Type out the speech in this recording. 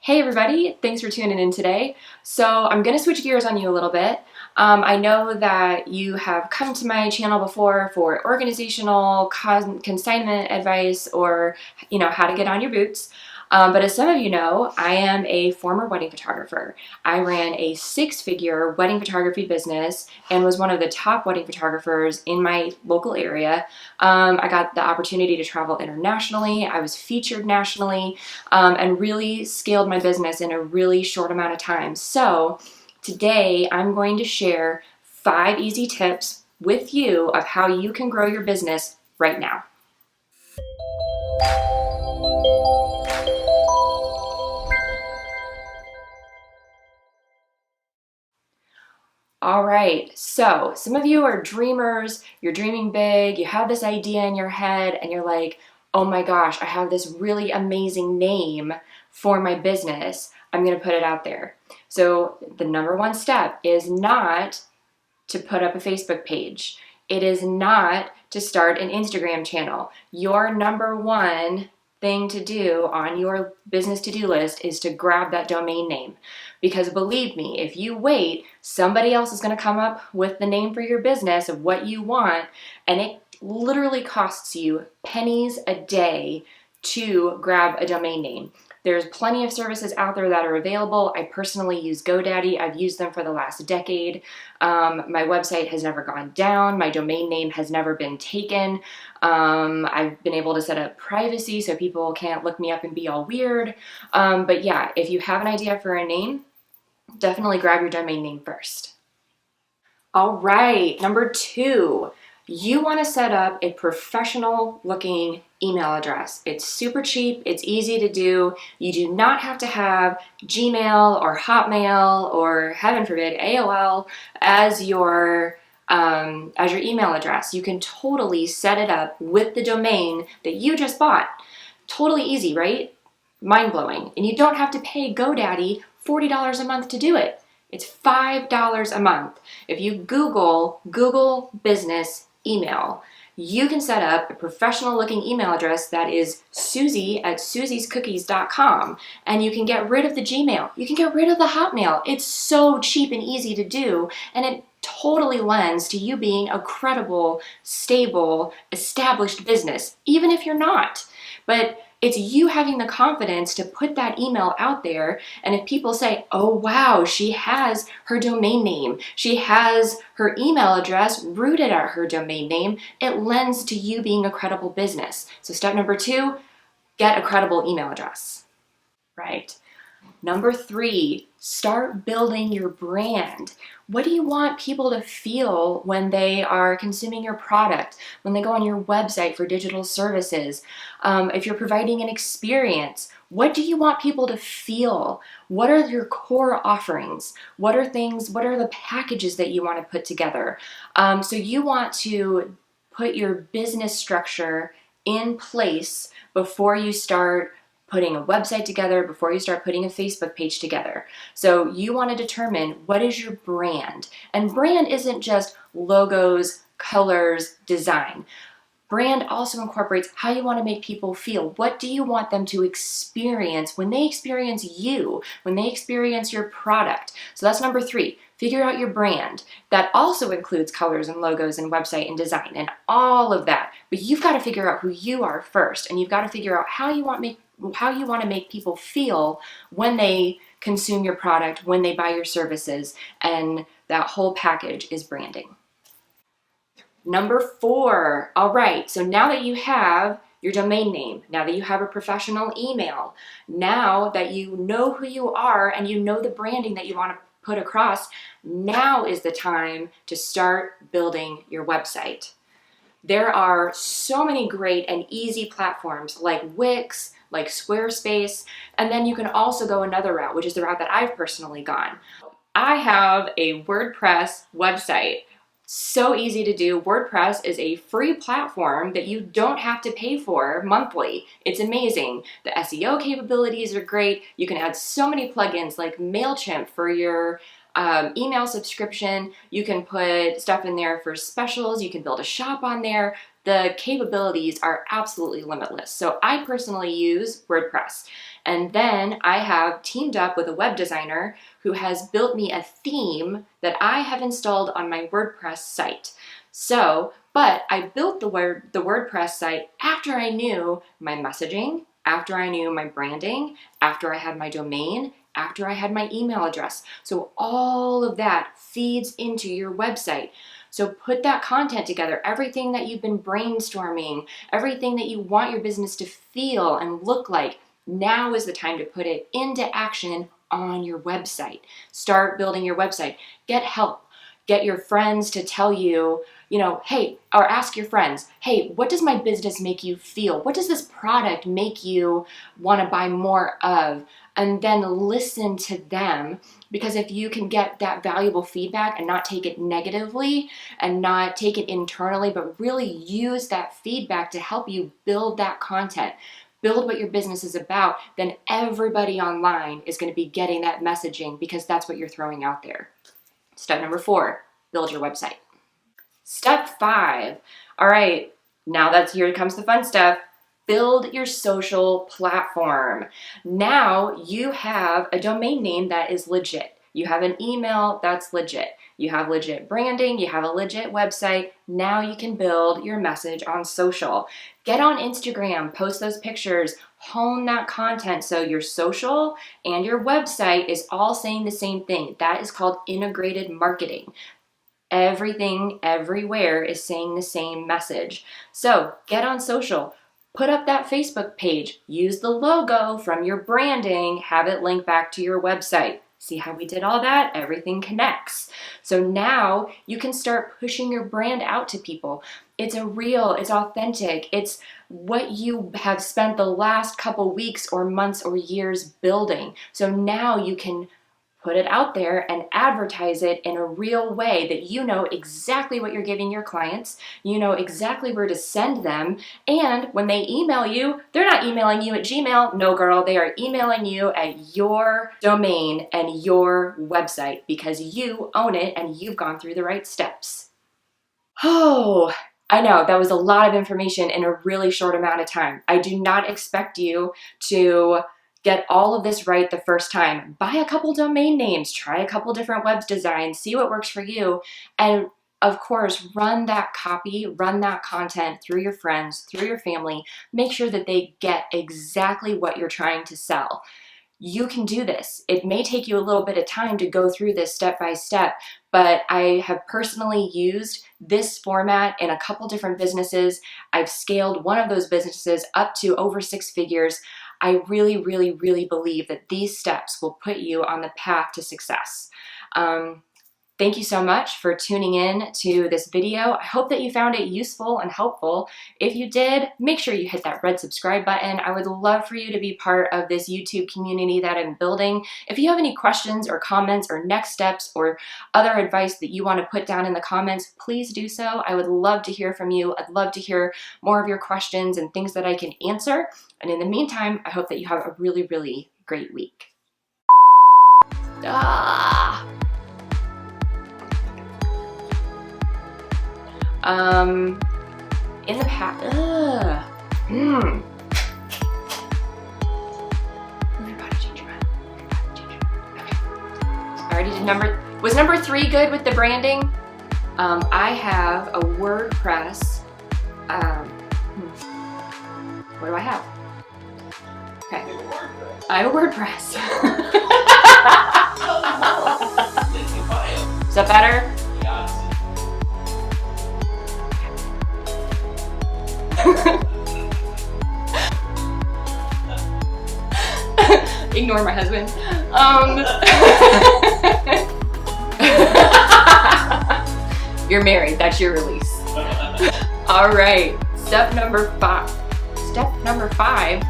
Hey everybody, thanks for tuning in today. So I'm going to switch gears on you a little bit. I know that you have come to my channel before for organizational consignment advice or how to get on your boots. But as some of you know, I am a former wedding photographer. I ran a six-figure wedding photography business and was one of the top wedding photographers in my local area. I got the opportunity to travel internationally. I was featured nationally. And really scaled my business in a really short amount of time. So today I'm going to share 5 easy tips with you of how you can grow your business right now. All right, so some of you are dreamers, you're dreaming big, you have this idea in your head and you're like, oh my gosh, I have this really amazing name for my business. I'm gonna put it out there. So the number one step is not to put up a Facebook page. It is not to start an Instagram channel. Your number one thing to do on your business to-do list is to grab that domain name. Because believe me, if you wait, somebody else is going to come up with the name for your business of what you want, and it literally costs you pennies a day to grab a domain name. There's plenty of services out there that are available. I personally use GoDaddy. I've used them for the last decade. My website has never gone down. My domain name has never been taken. I've been able to set up privacy so people can't look me up and be all weird. But yeah, if you have an idea for a name, definitely grab your domain name first. All right, number 2. You want to set up a professional looking email address. It's super cheap, it's easy to do. You do not have to have Gmail or Hotmail or, heaven forbid, AOL as your email address. You can totally set it up with the domain that you just bought. Totally easy, right? Mind-blowing. And you don't have to pay GoDaddy $40 a month to do it. It's $5 a month. If you Google business email, you can set up a professional looking email address that is Susie@susiescookies.com, and you can get rid of the Gmail. You can get rid of the Hotmail. It's so cheap and easy to do, and it totally lends to you being a credible, stable, established business, even if you're not. But it's you having the confidence to put that email out there, and if people say, oh wow, she has her domain name, she has her email address rooted at her domain name, it lends to you being a credible business. So step number 2, get a credible email address. Right. Number 3, start building your brand. What do you want people to feel when they are consuming your product, when they go on your website for digital services? If you're providing an experience, what do you want people to feel? What are your core offerings? What are the packages that you want to put together? So you want to put your business structure in place before you start putting a website together, before you start putting a Facebook page together. So you want to determine what is your brand. And brand isn't just logos, colors, design. Brand also incorporates how you want to make people feel. What do you want them to experience when they experience you, when they experience your product? So that's number 3. Figure out your brand. That also includes colors and logos and website and design and all of that. But you've got to figure out who you are first, and you've got to figure out how you want to make people feel when they consume your product, when they buy your services, and that whole package is branding. Number 4, all right, so now that you have your domain name, now that you have a professional email, now that you know who you are and you know the branding that you want to put across, now is the time to start building your website. There are so many great and easy platforms like Wix, like Squarespace, and then you can also go another route, which is the route that I've personally gone. I have a WordPress website. So easy to do. WordPress is a free platform that you don't have to pay for monthly. It's amazing. The SEO capabilities are great. You can add so many plugins like MailChimp for your email subscription. You can put stuff in there for specials. You can build a shop on there. The capabilities are absolutely limitless. So I personally use WordPress. And then I have teamed up with a web designer who has built me a theme that I have installed on my WordPress site. So, but I built the WordPress site after I knew my messaging, after I knew my branding, after I had my domain, after I had my email address. So all of that feeds into your website. So put that content together, everything that you've been brainstorming, everything that you want your business to feel and look like. Now is the time to put it into action on your website. Start building your website. Get help. Get your friends to tell you, hey, or ask your friends, hey, what does my business make you feel? What does this product make you want to buy more of? And then listen to them, because if you can get that valuable feedback and not take it negatively and not take it internally, but really use that feedback to help you build that content, build what your business is about, then everybody online is going to be getting that messaging because that's what you're throwing out there. Step number 4, build your website. Step 5, all right, now here comes the fun stuff. Build your social platform. Now you have a domain name that is legit. You have an email that's legit. You have legit branding. You have a legit website. Now you can build your message on social. Get on Instagram, post those pictures, hone that content so your social and your website is all saying the same thing. That is called integrated marketing. Everything, everywhere is saying the same message. So get on social. Put up that Facebook page, use the logo from your branding, have it link back to your website. See how we did all that? Everything connects. So now you can start pushing your brand out to people. It's real, it's authentic, it's what you have spent the last couple weeks or months or years building. So now you can put it out there and advertise it in a real way that you know exactly what you're giving your clients, you know exactly where to send them, and when they email you, they're not emailing you at Gmail. No, girl, they are emailing you at your domain and your website because you own it and you've gone through the right steps. Oh, I know that was a lot of information in a really short amount of time. I do not expect you to get all of this right the first time. Buy a couple domain names, try a couple different web designs, see what works for you, and of course, run that copy, run that content through your friends, through your family. Make sure that they get exactly what you're trying to sell. You can do this. It may take you a little bit of time to go through this step by step, but I have personally used this format in a couple different businesses. I've scaled one of those businesses up to over 6 figures. I really, really, really believe that these steps will put you on the path to success. Thank you so much for tuning in to this video. I hope that you found it useful and helpful. If you did, make sure you hit that red subscribe button. I would love for you to be part of this YouTube community that I'm building. If you have any questions or comments or next steps or other advice that you want to put down in the comments, please do so. I would love to hear from you. I'd love to hear more of your questions and things that I can answer. And in the meantime, I hope that you have a really, really great week. In the past, I already did was number 3 good with the branding? I have a WordPress, what do I have? Okay, I have a WordPress. Is that better? Ignore my husband. You're married, that's your release. All right, step number 5. Step number 5